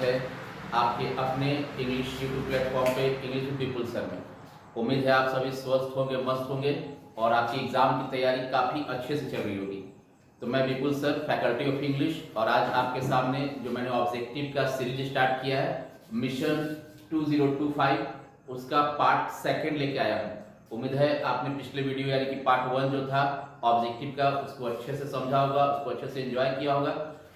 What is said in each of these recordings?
है आपके अपने इंग्लिश यूट्यूब प्लेटफॉर्म पे इंग्लिश विद विपुल सर में। उम्मीद है आप सभी स्वस्थ होंगे, मस्त होंगे और आपकी एग्जाम की तैयारी काफ़ी अच्छे से चल रही होगी। तो मैं विपुल सर, फैकल्टी ऑफ इंग्लिश, और आज आपके सामने जो मैंने ऑब्जेक्टिव का सीरीज स्टार्ट किया है मिशन 2025, उसका पार्ट 2 लेके आया हूँ। उम्मीद है आपने पिछले वीडियो यानी कि पार्ट 1 जो था ऑब्जेक्टिव का, उसको अच्छे से समझा होगा, उसको अच्छे से एंजॉय किया होगा।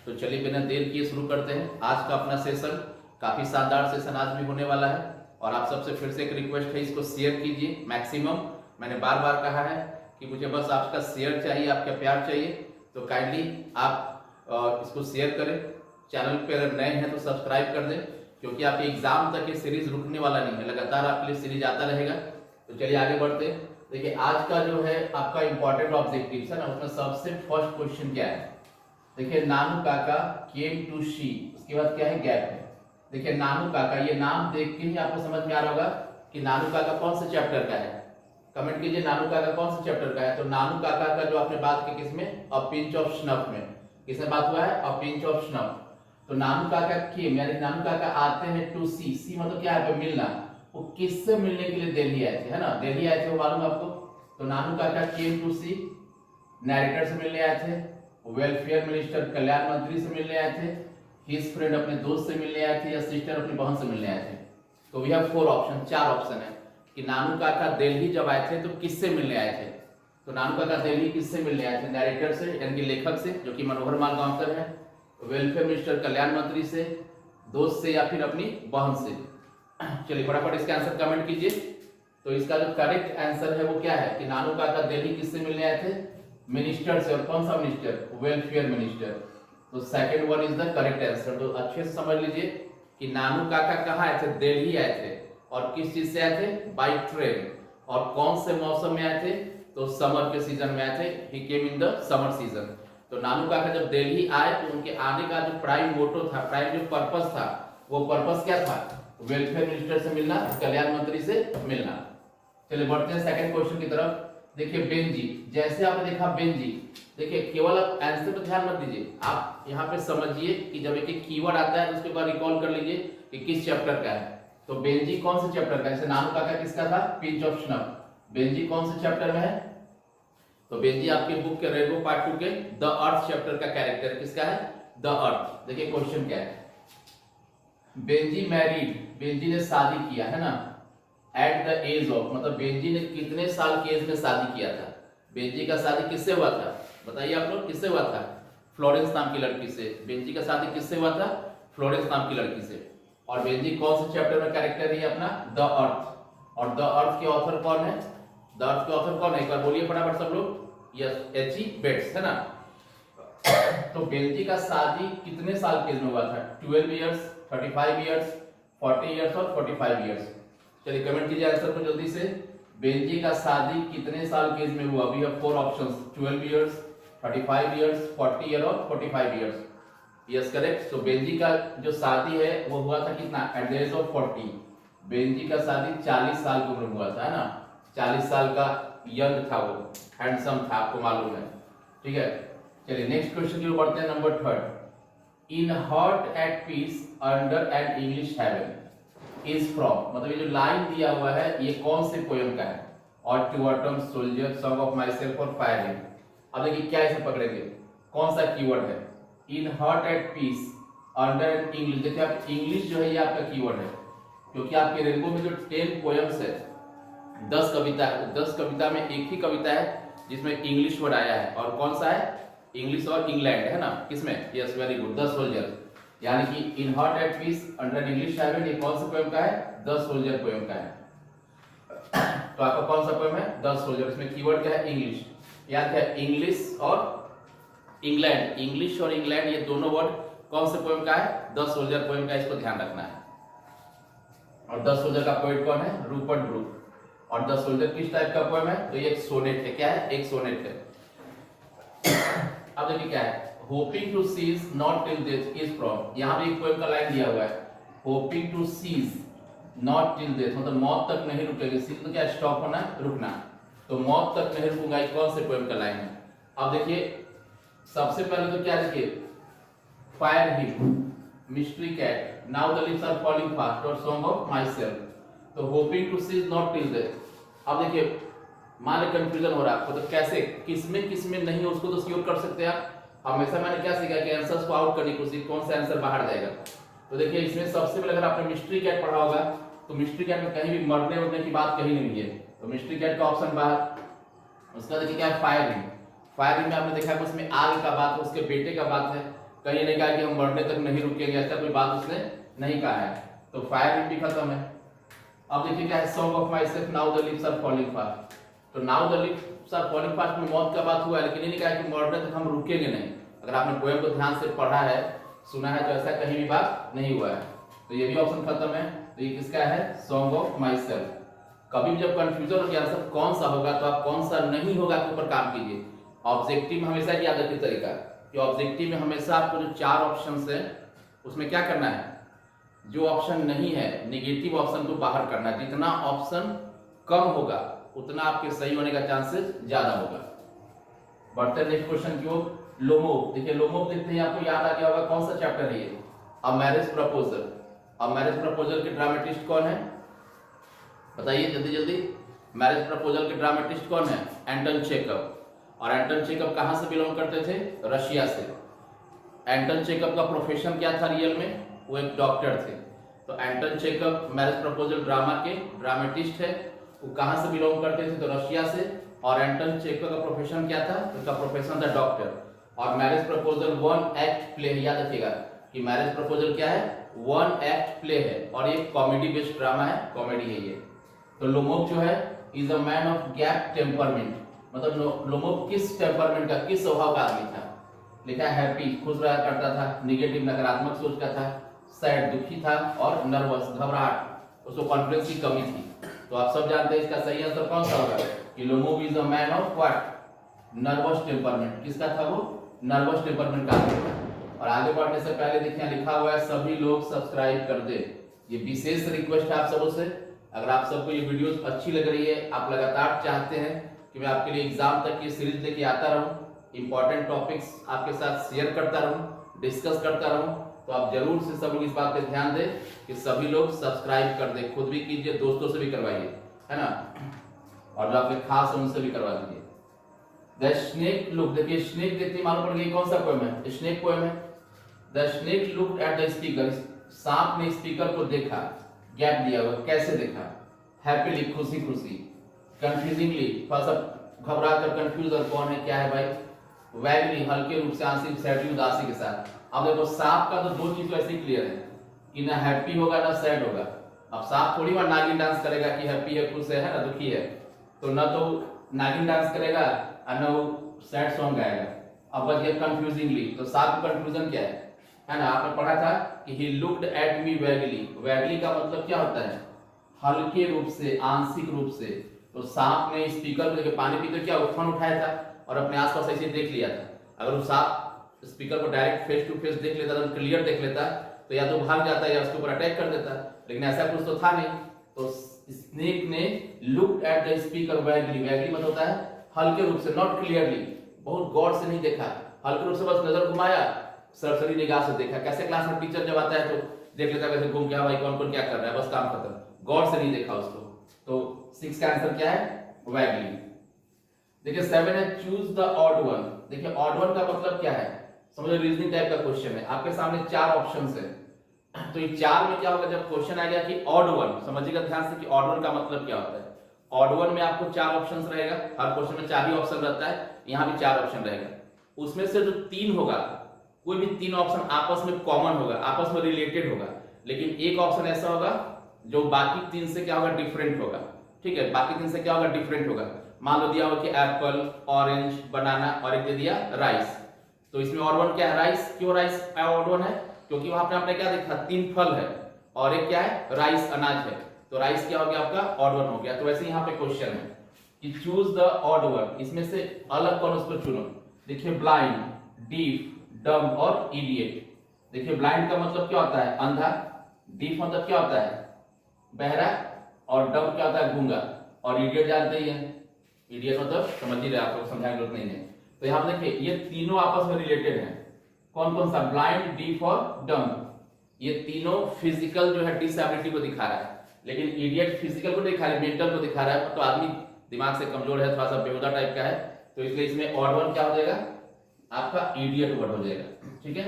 तो चलिए बिना देर किए शुरू करते हैं आज का अपना सेशन। काफ़ी शानदार सेशन आज भी होने वाला है और आप सबसे फिर से एक रिक्वेस्ट है, इसको शेयर कीजिए मैक्सिमम। मैंने बार बार कहा है कि मुझे बस आपका शेयर चाहिए, आपका प्यार चाहिए, तो काइंडली आप इसको शेयर करें। चैनल पर अगर नए हैं तो सब्सक्राइब कर दें, क्योंकि आपके एग्जाम तक ये सीरीज रुकने वाला नहीं है, लगातार आपके लिए सीरीज आता रहेगा। तो चलिए आगे बढ़ते हैं। देखिए आज का जो है आपका इंपॉर्टेंट ऑब्जेक्टिव है ना, उसमें सबसे फर्स्ट क्वेश्चन क्या है। देखिए नानू काका केम टू शी, उसके बाद क्या है, गैप है। देखिए नानू काका, ये नाम देख के ही आपको समझ में आ रहा होगा कि नानू काका कौन से चैप्टर का है। कमेंट कीजिए नानू काका कौन से चैप्टर का है। तो नानू काका का जो आपने बात की किसमें, अ पिंच ऑफ स्नफ में। किसमें बात हुआ है, अ पिंच ऑफ स्नफ। तो नानू काका केम यानी नानू काका आते हैं टू सी, सी मतलब क्या है, मिलना। वो किससे मिलने के लिए दिल्ली आए थे, है ना, दिल्ली आए थे, वो मालूम आपको। तो नानू काका केम टू सी, नैरेटर से मिलने आए थे, वेलफेयर मिनिस्टर कल्याण मंत्री से मिलने आए थे, हिज फ्रेंड अपने दोस्त से मिलने आए थे, या सिस्टर अपनी बहन से मिलने आए थे। तो वी हैव 4 ऑप्शन, 4 ऑप्शन है कि नानू काका दिल्ली जब आए थे तो किससे मिलने आए थे। तो नानू काका दिल्ली किससे मिलने आए थे, नैरेटर से यानी कि लेखक से, जो कि मनोहर मालगांवकर है, वेलफेयर मिनिस्टर कल्याण मंत्री से, दोस्त से, या फिर अपनी बहन से। चलिए फटाफट इसका आंसर कमेंट कीजिए। तो इसका जो करेक्ट आंसर है वो क्या है कि नानू काका दिल्ली किससे मिलने आए थे, मिनिस्टर से। और कौन सा मिनिस्टर, वेलफेयर मिनिस्टर। तो second one is the correct answer. तो अच्छे से समझ लीजिए कि नानू काका कहाँ आए थे, दिल्ली आए थे, और किस चीज से आए थे, बाय ट्रेन। और कौन से मौसम में आए थे, तो समर के सीजन में आए थे, ही केम इन द समर सीजन। तो नानू काका जब दिल्ली आए तो उनके आने का जो प्राइम मोटो था, प्राइम जो पर्पस था, वो पर्पस क्या था, वेलफेयर मिनिस्टर से मिलना, कल्याण मंत्री से मिलना। चलिए बढ़ते हैं सेकंड क्वेश्चन की तरफ। देखिए बेंजी, जैसे आपने देखा बेंजी, देखिए केवल आप आंसर पर ध्यान मत दीजिए, आप यहाँ पे समझिए कि जब एक कीवर्ड आता है तो उसके बाद रिकॉल कर लीजिए कि किस चैप्टर का है। तो बेंजी कौन से चैप्टर का है, जैसे नानू काका किसका था, पिंच ऑफ स्नफ। बेंजी कौन से चैप्टर में है, तो बेंजी आपके बुक के रेनबो पार्ट 2 के द अर्थ चैप्टर का कैरेक्टर किसका है, द अर्थ। देखिए क्वेश्चन क्या है, बेंजी मैरिड, बेंजी ने शादी किया, है ना, एट द एज ऑफ, मतलब बेंजी ने कितने साल की एज में शादी किया था। बेंजी का शादी किससे हुआ था, बताइए आप लोग, किससे हुआ था, फ्लोरेंस नाम की लड़की से। बेंजी का शादी किससे हुआ था, फ्लोरेंस नाम की लड़की से। और बेंजी कौन से चैप्टर में कैरेक्टर है अपना, द अर्थ। और द अर्थ के ऑथर कौन है, द अर्थ के ऑथर कौन है, एक बार बोलिए फटाफट सब लोग, यस, H.E. बेट्स, है ना। तो बेंजी का शादी कितने साल की एज में हुआ था, 12 इयर्स, 35 इयर्स, 40 इयर्स और 45 इयर्स। चलिए कमेंट कीजिए आंसर को जल्दी से। बेंजी का शादी कितने साल की एज में हुआ, we have 4 options, 12 years, 35 years, 40 year और 45 इयर्स। Yes correct. तो बेंजी का जो शादी है वो हुआ था कितना, at the age of 40। Benji का शादी 40 साल की उम्र में हुआ था, है ना, 40 साल का यंग था वो, हैंडसम था, आपको मालूम है, ठीक है। चलिए नेक्स्ट क्वेश्चन की ओर बढ़ते हैं, number 3। In heart at peace under an English heaven is from, मतलब ये जो लाइन दिया हुआ है ये कौन से पोएम का है, और to autumn, soldier, song of myself और फायरिंग। अब देखिए क्या इसे पकड़ेंगे, कौन सा कीवर्ड है, in heart at peace under English. देखिए आप इंग्लिश जो है ये आपका कीवर्ड है, क्योंकि आपके रेनबो में जो 10 पोएम्स है, 10 कविता है, 10 कविता में एक ही कविता है जिसमें इंग्लिश वर्ड आया है, और कौन सा है, इंग्लिश और इंग्लैंड, है ना, किसमें, yes very good, the soldier. यानी कि in heart at peace under English heaven ये कौन सा पोएम का है, द सोल्जर पोएम का है। तो आपका कौन सा पोएम है, द सोल्जर। इसमें कीवर्ड क्या है, इंग्लिश। याद है इंग्लिश और इंग्लैंड, इंग्लिश और इंग्लैंड ये दोनों वर्ड कौन से पोएम का है, द सोल्जर पोएम का, इसको ध्यान रखना है। और द सोल्जर का पोएट कौन है, रूपर्ट ब्रूक। और द सोल्जर किस टाइप का पोएम है, तो ये एक सोनेट है, क्या है, एक सोनेट है। अब देखिए क्या है, hoping to cease not till death is from, यहां पे एक पोएम का लाइन दिया हुआ है, hoping to cease not till death, मतलब मौत तक नहीं रुकेगी, सीज तो क्या, स्टॉप होना, रुकना। तो मौत तक नहीं रुकूंगा, ये कौन से पोएम का लाइन है। अब देखिए सबसे पहले तो क्या देखिए, fire him, mystery cat, now the lips are falling fast और सॉन्ग ऑफ माई सेल्फ, तो hoping to cease not till death. अब देखिए मान लो कंफ्यूजन हो रहा है आपको, तो कैसे किसमें नहीं है उसको तो श्योर कर सकते हैं आप। हमेशा मैंने क्या सीखा कि आंसर्स को आउट करने की कोशिश, कौन सा आंसर बाहर जाएगा। तो देखिए इसमें सबसे पहले अगर आपने मिस्ट्री कैट पढ़ा होगा तो मिस्ट्री कैट में कहीं भी मरने उड़ने की बात कहीं नहीं है, तो मिस्ट्री कैट का ऑप्शन बाहर। उसका देखिए क्या है, फायर रिंग। फायर रिंग में आपने देखा कि उसमें आग का बात है, उसके बेटे का बात है, कहीं नहीं कहा कि हम मरने तक नहीं रुकेंगे, ऐसा कोई बात उसने नहीं कहा है, तो फायर रिंग भी खत्म है। अब देखिए क्या है, song of myself, now the lips are falling fast, तो now the lips are falling fast में मौत का बात हुआ है, लेकिन ये नहीं कहा कि मरने तक हम रुकेंगे नहीं। अगर आपने पोएम को ध्यान से पढ़ा है, सुना है, तो ऐसा कहीं भी बात नहीं हुआ है, तो ये भी ऑप्शन खत्म है। तो ये किसका है, सॉन्ग ऑफ माई सेल्फ। कभी भी जब कंफ्यूजन हो कि आंसर कौन सा होगा तो आप कौन सा नहीं होगा के ऊपर काम कीजिए। ऑब्जेक्टिव में हमेशा याद रखिए तरीका कि ऑब्जेक्टिव में हमेशा आपको जो 4 ऑप्शन है उसमें क्या करना है, जो ऑप्शन नहीं है नेगेटिव ऑप्शन को बाहर करना है। जितना ऑप्शन कम होगा उतना आपके सही होने का चांसेस ज्यादा होगा। बढ़ते नेक्स्ट क्वेश्चन की ओर। लोमोव, देखिए लोमोव देखते हैं, आपको याद आ गया होगा कौन सा चैप्टर है ये, a marriage proposal. A marriage proposal के ड्रामेटिस्ट कौन है, बताइए जल्दी जल्दी। मैरिज प्रपोजल के ड्रामेटिस्ट कौन है, एंटन चेकव। और एंटन चेकव कहां से बिलोंग करते थे, रशिया से। एंटन चेकव का प्रोफेशन क्या था रियल में, वो एक डॉक्टर थे। तो एंटन चेकव मैरिज प्रपोजल ड्रामा के ड्रामेटिस्ट है, वो कहां से बिलोंग करते थे, तो रशिया से। और एंटन चेकव का प्रोफेशन क्या था, उसका प्रोफेशन था डॉक्टर। और मैरिज प्रपोजल 1 एक्ट प्ले है, याद रखिएगा कि मैरिज प्रपोजल क्या है, 1 एक्ट प्ले है और ये कॉमेडी बेस्ड ड्रामा है, कॉमेडी है ये। तो लोमोव जो है is a man of gap temperament, मतलब लोमोव किस टेम्परमेंट का, किस स्वभाव का आदमी था। लिखा है हैप्पी, खुश रहा करता था, निगेटिव नकारात्मक सोच का था, सैड दुखी था, और नर्वस घबराहट, उसको कॉन्फिडेंस की कमी थी। तो आप सब जानते हैं इसका सही आंसर कौन सा होगा कि Lomov is a man of what, nervous temperament. किसका था वो, नर्वस टेम्परमेंट का आदमी था। और आगे बढ़ने से पहले देखिए लिखा हुआ है सभी लोग सब्सक्राइब कर दे, ये विशेष रिक्वेस्ट है आप सबों से। अगर आप सबको ये वीडियोस अच्छी लग रही है, आप लगातार चाहते हैं कि मैं आपके लिए एग्जाम तक की सीरीज लेके आता रहूं, इंपॉर्टेंट टॉपिक्स आपके साथ शेयर करता रहूं, डिस्कस करता रहूं, तो आप जरूर से सब लोग इस बात पे ध्यान दें कि सभी लोग सब्सक्राइब कर दें। खुद भी कीजिए, दोस्तों से भी करवाइए, है ना, और जो आपके खास है उनसे भी करवा दीजिए। द स्नेक लुक, देखिए स्नेक देखते मालूम पड़ गई कौन सा पोएम है, स्नेक पोएम है। The snake looked at the speaker, सांप ने स्पीकर को देखा, गैप दिया हुआ, कैसे देखा, हैप्पीली, खुशी खुशी, कंफ्यूजिंगली, थोड़ा सा घबरा कर, कंफ्यूजन कौन है क्या है भाई, वैगली, हल्के रूप से, आंशिक सैड उदासी के साथ। अब देखो सांप का तो 2 चीज ऐसे क्लियर है कि ना हैप्पी होगा ना सैड होगा। अब सांप थोड़ी बार नागिन डांस करेगा कि हैप्पी है, खुश है ना दुखी है, तो ना तो नागिन डांस करेगा और ना वो सैड सॉन्ग गाएगा। अब बच गया कंफ्यूजिंगली, तो सांप का कंफ्यूजन क्या है ना, आपने पढ़ा था कि ही लुक्ड एट मी वैगली। वैगली का मतलब क्या होता है, हल्के रूप से, आंशिक रूप से। तो सांप ने स्पीकर को लेकर पानी पीते क्या उफान उठाया था और अपने आसपास ऐसे देख लिया था। अगर वो सांप स्पीकर को डायरेक्ट फेस टू फेस देख लेता, तो क्लियर देख लेता, तो या तो भाग जाता या उसके ऊपर अटैक कर देता, लेकिन ऐसा कुछ तो था नहीं। तो स्नेक ने लुक्ड एट द स्पीकर वैगली, वैगली मतलब होता है हल्के रूप से, नॉट क्लियरली, बहुत गौर से नहीं देखा, हल्के रूप से बस नजर घुमाया, सरसरी निगाह से देखा। कैसे क्लास में टीचर जब आता है तो देख लेता कैसे घूम के, भाई कौन कौन क्या कर रहा है, बस काम खत्म, गौर से नहीं देखा उसको। तो 6 का आंसर क्या है, वैगली। देखिए 7 है चूज द ऑड वन। देखिए ऑड वन का मतलब क्या है, समझो रीजनिंग टाइप का क्वेश्चन है, आपके सामने 4 ऑप्शंस है, तो ये 4 में क्या होगा, जब क्वेश्चन आ गया कि ऑड वन, समझिएगा ध्यान से कि ऑड वन का मतलब क्या होता है। ऑड वन में आपको 4 ऑप्शंस रहेगा, हर क्वेश्चन में 4 ही ऑप्शन रहता है, यहाँ भी 4 ऑप्शन रहेगा। उसमें से जो 3 होगा, कोई भी 3 ऑप्शन आपस में कॉमन होगा, आपस में रिलेटेड होगा, लेकिन एक ऑप्शन ऐसा होगा जो बाकी 3 से क्या होगा, डिफरेंट होगा। ठीक है, बाकी 3 से क्या होगा, डिफरेंट होगा। मान लो दिया होगा कि एप्पल, ऑरेंज, बनाना, और एक दे दिया राइस। तो इसमें ऑड वन क्या है, राइस। क्यों राइस ऑड वन है, क्योंकि वहां पे आपने क्या देखा, 3 फल है और एक क्या है, राइस अनाज है, तो राइस क्या हो गया आपका, ऑड वन हो गया। तो वैसे यहाँ पे क्वेश्चन है कि चूज द ऑड वन, इसमें से अलग कौन उसको चुनो। देखिए ब्लाइंड, डीफ, डम और इडियट। देखिए ब्लाइंड का मतलब क्या होता है, अंधा, डीफ मतलब क्या होता है, बहरा, और डम क्या होता है, गूंगा, और इडियट जानते ही है, इडियट मतलब समझ ही रहे आप लोग, समझाने की जरूरत नहीं है। तो यहाँ देखिए ये तीनों आपस में रिलेटेड हैं, कौन कौन सा, ब्लाइंड, डीफ और डम, ये तीनों फिजिकल जो है डिसेबिलिटी को दिखा रहा है, लेकिन इडियट फिजिकल को नहीं दिखा रहा है, मेंटल को दिखा रहा है। तो आदमी दिमाग से कमजोर है, थोड़ा सा बेहुदा टाइप का है, तो इसलिए इसमें ऑड वन क्या हो जाएगा आपका इडियट वर्ड हो जाएगा। ठीक है,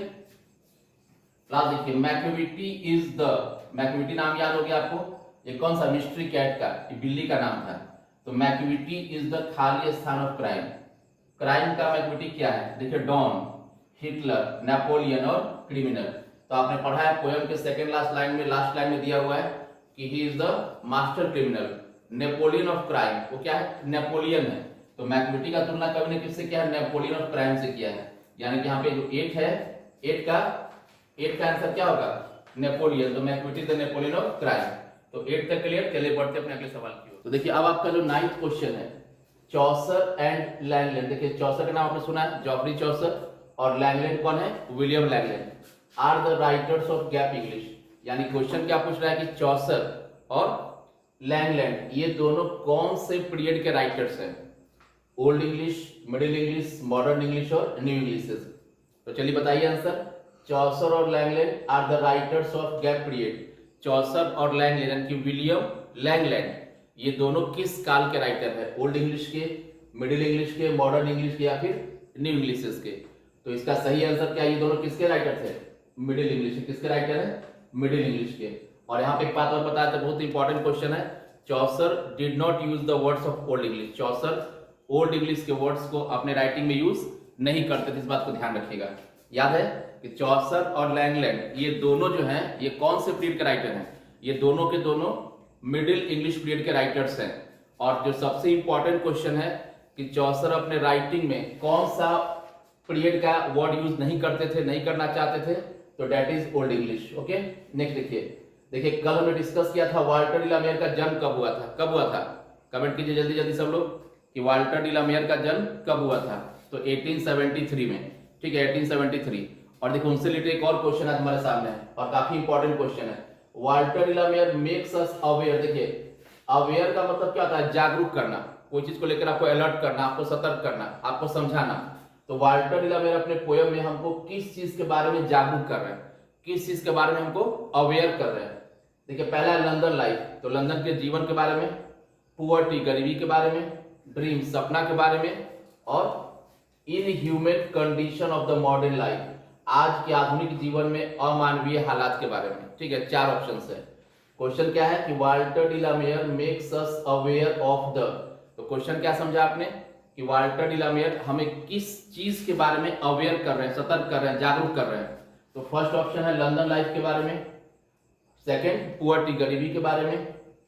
लास्ट देखिए मैक्यूविटी इज द, मैक्यूविटी नाम याद हो गया आपको, ये कौन सा मिस्ट्री कैट का, ये बिल्ली का नाम था। तो मैक्यूविटी इज द खाली स्थान ऑफ क्राइम, क्राइम का मैक्यूविटी क्या है, देखिए डॉन, हिटलर, नेपोलियन और क्रिमिनल। तो आपने पढ़ा है पोएम के सेकंड लास्ट लाइन में, लास्ट लाइन में दिया हुआ है कि he is the master criminal, Napoleon of crime, वो क्या है नेपोलियन है। तो मैक्यूविटी का तुलना कवि ने किससे किया है, नेपोलियन ऑफ क्राइम से किया है। यानी कि यहाँ पे जो 8 है, 8 का आंसर क्या होगा नेपोलियन, तो मैक्यूविटी द नेपोलियन ऑफ क्राइम। तो 8 तक क्लियर, चलिए बढ़ते अपने अगले सवाल की ओर। तो देखिए अब आपका जो 9th क्वेश्चन है, चौसर एंड लैंगलैंड। देखिए चौसर का नाम आपने सुना है, जॉफरी चौसर, और लैंगलैंड कौन है, William Langland, are the writers of gap English. यानी क्वेश्चन क्या पूछ रहा है कि चौसर और लैंगलैंड ये दोनों कौन से पीरियड के राइटर्स हैं, old English, middle English, modern English और न्यू इंग्लिश। तो चलिए बताइए आंसर, चौसर और Langland are the writers of gap period. Chaucer और लैंगलैंड यानी कि विलियम लैंगलैंड ये दोनों किस काल के राइटर है, ओल्ड इंग्लिश के, मिडिल इंग्लिश के, मॉडर्न इंग्लिश के या फिर न्यू इंग्लिश के। तो इसका सही आंसर क्या, ये दोनों किसके राइटर थे, मिडिल इंग्लिश। किसके राइटर है, मिडिल इंग्लिश के। और यहाँ पे एक बात और बताया था, बहुत इंपॉर्टेंट क्वेश्चन है, Chaucer did not use the words of Old English. Chaucer Old English के वर्ड्स को अपने राइटिंग में यूज नहीं करते थे, इस बात को ध्यान रखिएगा। याद है कि चौसर और लैंगलैंड ये दोनों जो हैं ये कौन से पीरियड के राइटर हैं, ये दोनों के दोनों मिडिल इंग्लिश पीरियड के राइटर्स हैं। और जो सबसे इंपॉर्टेंट क्वेश्चन है कि चौसर अपने राइटिंग में कौन सा पीरियड का वर्ड यूज नहीं करते थे, नहीं करना चाहते थे, तो that is old English. Okay, next देखिए कल हमने डिस्कस किया था वाल्टर डी ला मेयर का जन्म कब हुआ था, कब हुआ था, कमेंट कीजिए जल्दी जल्दी सब लोग कि वाल्टर डी ला मेयर का जन्म कब हुआ था। तो 1873 में, ठीक है 1873। और देखो उनसे रिलेटेड एक और क्वेश्चन है हमारे सामने और काफी इंपॉर्टेंट क्वेश्चन है, Walter de la Mare makes us aware. देखिए अवेयर का मतलब क्या होता है, जागरूक करना, कोई चीज को लेकर आपको अलर्ट करना, आपको सतर्क करना, आपको समझाना। तो वाल्टर डी ला मेयर अपने पोएम में हमको किस चीज के बारे में जागरूक कर रहे हैं, किस चीज के बारे में हमको अवेयर कर रहे हैं। देखिए पहला है लंदन लाइफ, तो लंदन के जीवन के बारे में, पुअर्टी गरीबी के बारे में, ड्रीम सपना के बारे में, और inhuman condition of the modern life, आज के आधुनिक जीवन में अमानवीय हालात के बारे में। ठीक है, 4 ऑप्शन है। क्वेश्चन क्या है कि Walter de la Mare makes us aware of the, तो क्वेश्चन क्या समझा आपने कि वाल्टर डी ला मेयर हमें किस चीज के बारे में अवेयर कर रहे हैं, सतर्क कर रहे हैं, जागरूक कर रहे हैं। तो फर्स्ट ऑप्शन है लंदन लाइफ के बारे में, सेकंड पुअर्टी गरीबी के बारे में,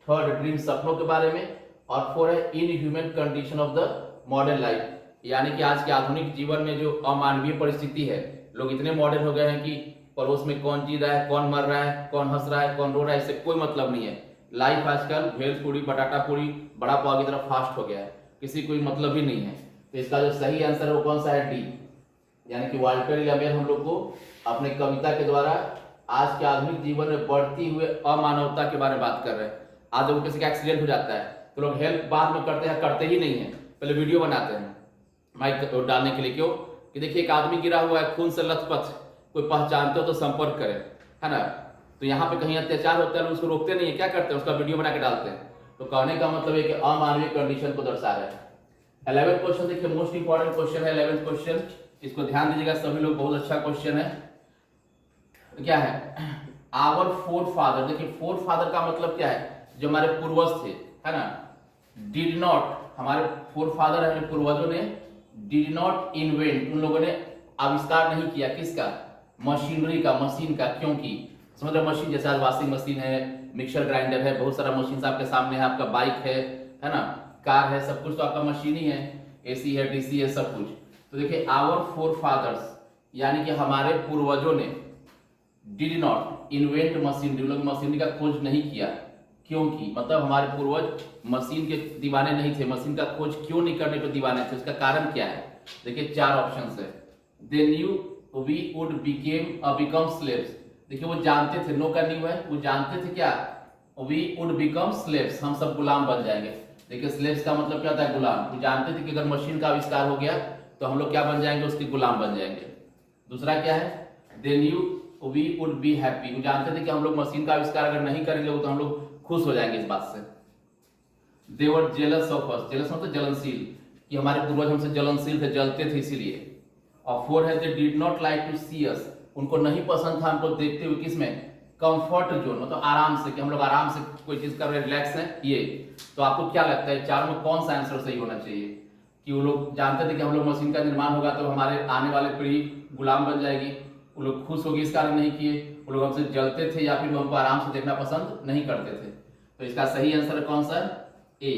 थर्ड ड्रीम सपनों के बारे में, और 4 है inhuman condition of the modern life, यानी कि आज के आधुनिक जीवन में जो अमानवीय परिस्थिति है, लोग इतने मॉडर्न हो गए हैं कि पड़ोस में कौन जी रहा है, कौन मर रहा है, कौन हंस रहा है, कौन रो रहा है, इससे कोई मतलब नहीं है। लाइफ आजकल भेलपूरी बटाटा पूरी बड़ा पाव की तरफ फास्ट हो गया है, किसी कोई मतलब ही नहीं है। तो इसका जो सही आंसर है वो कौन सा है, डी, यानी कि वाल्टर डी ला मेयर हम लोग को अपने कविता के द्वारा आज के आधुनिक जीवन में बढ़ती हुए अमानवता के बारे में बात कर रहे हैं। आज जब किसी का एक्सीडेंट हो जाता है तो लोग हेल्प बाद में करते हैं, करते ही नहीं है, पहले वीडियो बनाते हैं माइक डालने के लिए। क्यों कि देखिए एक आदमी गिरा हुआ है खून से लथपथ, कोई पहचानते हो तो संपर्क करें, है ना। तो यहाँ पे कहीं अत्याचार होता है, उसको रोकते नहीं है, क्या करते हैं, उसका वीडियो बना के डालते हैं। तो कहने का मतलब है कि अमानवीय कंडीशन को दर्शा रहे हैं। 11th क्वेश्चन देखिए मोस्ट इंपॉर्टेंट क्वेश्चन है 11th क्वेश्चन, इसको ध्यान दीजिएगा सभी लोग, बहुत अच्छा क्वेश्चन है। क्या है, आवर फोर फादर। देखिए फोर फादर का मतलब क्या है, जो हमारे पूर्वज थे, है ना। डिड नॉट, हमारे फोर फादर है, पूर्वजों ने डिड नॉट इन्वेंट, उन लोगों ने आविष्कार नहीं किया किसका, मशीनरी का, मशीन का। क्योंकि समझ रहे मशीन, जैसे आज वॉशिंग मशीन है, मिक्सर ग्राइंडर है, बहुत सारा मशीन आपके सामने है, आपका बाइक है ना, कार है, सब कुछ तो आपका मशीन ही है, एसी है, डीसी है, सब कुछ। तो देखिए आवर फोर फादर्स यानी कि हमारे पूर्वजों ने डिड नॉट इन्वेंट मशीनरी, लोग मशीनरी का खोज नहीं किया। क्योंकि मतलब हमारे पूर्वज मशीन के दीवाने नहीं थे, मशीन का खोज क्यों नहीं करने पे दीवाने थे, उसका कारण क्या है। देखिए 4 ऑप्शन है। They knew we would become slaves. देखिए वो जानते थे, नो का न्यू है, वो जानते थे क्या, वी वुड बिकम स्लेव्स, हम सब गुलाम बन जाएंगे। देखिए स्लेव्स का मतलब क्या होता है, गुलाम। वो जानते थे कि अगर मशीन का आविष्कार हो गया तो हम लोग क्या बन जाएंगे, उसके गुलाम बन जाएंगे। दूसरा क्या है, they knew we would be happy. वो जानते थे कि हम लोग मशीन का आविष्कार अगर नहीं करेंगे तो हम लोग खुश हो जाएंगे इस बात से। दे वर जेलस ऑफ अस, जेलस मतलब जलनशील, कि हमारे पूर्वज हमसे जलनशील थे, जलते थे इसीलिए। और फोर है they did not like to see us, उनको नहीं पसंद था हमको देखते हुए किसमें, कंफर्ट जोन, मतलब आराम से, कि हम लोग आराम से कोई चीज कर रहे हैं, रिलैक्स हैं ये। तो आपको क्या लगता है चारों में कौन सा आंसर सही होना चाहिए? कि वो लोग जानते थे कि हम लोग मशीन का निर्माण होगा तो हमारे आने वाले पीढ़ी गुलाम बन जाएगी, वो लोग खुश होगी इस कारण नहीं किए, वो लोग हमसे जलते थे, या फिर वो हमको आराम से देखना पसंद नहीं करते थे। तो इसका सही आंसर कौन सा? ए,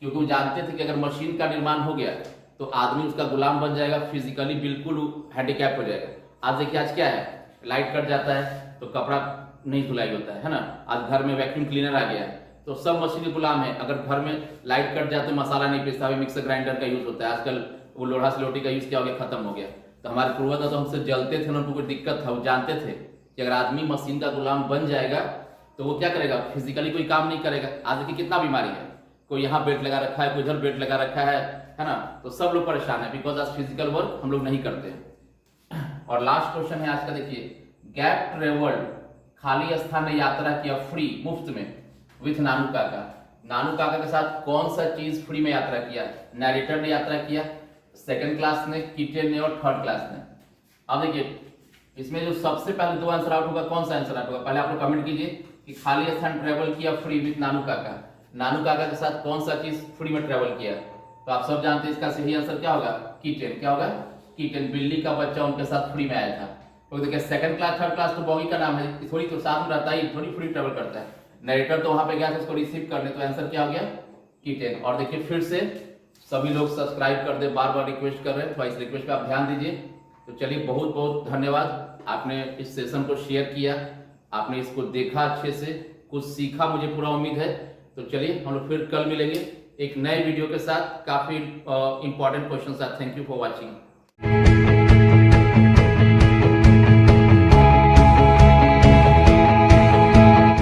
क्योंकि वो जानते थे कि अगर मशीन का निर्माण हो गया तो आदमी उसका गुलाम बन जाएगा, फिजिकली बिल्कुल हैंडीकैप हो जाएगा। आज देखिए आज क्या है, लाइट कट जाता है तो कपड़ा नहीं धुलाई होता है ना। आज घर में वैक्यूम क्लीनर आ गया है तो सब मशीन के गुलाम है। अगर घर में लाइट कट जाए तो मसाला नहीं पीसता, मिक्सर ग्राइंडर का यूज होता है। आजकल वो लोढ़ा सिलौटी का यूज क्या हो गया, खत्म हो गया। तो हमारे पूर्वज तो हमसे जलते थे, उनको कोई दिक्कत था, वो जानते थे कि अगर आदमी मशीन का गुलाम बन जाएगा तो वो क्या करेगा, फिजिकली कोई काम नहीं करेगा। आज देखिए कितना बीमारी है, कोई यहाँ बेल्ट लगा रखा है, कोई इधर बेल्ट लगा रखा है ना। तो सब लोग परेशान है बिकॉज आज फिजिकल वर्क हम लोग नहीं करते हैं। और लास्ट क्वेश्चन है आज का, देखिए गैप ट्रेवल्ड, खाली स्थान में यात्रा किया फ्री, मुफ्त में, विथ नानू काका। नानू काका के साथ कौन सा चीज फ्री में यात्रा किया? नैरेटर ने यात्रा किया, सेकंड क्लास ने, किटेन ने और थर्ड क्लास ने। अब देखिए इसमें जो सबसे पहले दो आंसर आउट होगा, कौन सा आंसर आउट होगा? पहले आप लोग कमेंट कीजिए कि खाली स्थान ट्रेवल किया फ्री विथ नानू काका। नानू काका के साथ कौन सा चीज फ्री में ट्रेवल किया? तो आप सब जानते हैं इसका सही आंसर क्या होगा, किटेन। क्या होगा? किटेन, बिल्ली का बच्चा उनके साथ फ्री में आया था। तो देखिए सेकंड क्लास थर्ड क्लास तो बॉगी का नाम है, थोड़ी तो साथ में रहता ही, थोड़ी फ्री ट्रेवल करता है। नरेटर तो वहां पे गया था उसको रिसीव करने, तो आंसर क्या हो गया, किटेन। और देखिए फिर से सभी लोग सब्सक्राइब कर दे, बार बार रिक्वेस्ट कर रहे हैं, तो इस रिक्वेस्ट पे आप ध्यान दीजिए। तो चलिए बहुत बहुत धन्यवाद, आपने इस सेशन को शेयर किया, आपने इसको देखा अच्छे से, कुछ सीखा मुझे पूरा उम्मीद है। तो चलिए हम लोग फिर कल मिलेंगे एक नए वीडियो के साथ, काफी इंपॉर्टेंट क्वेश्चन के साथ। Thank you for watching.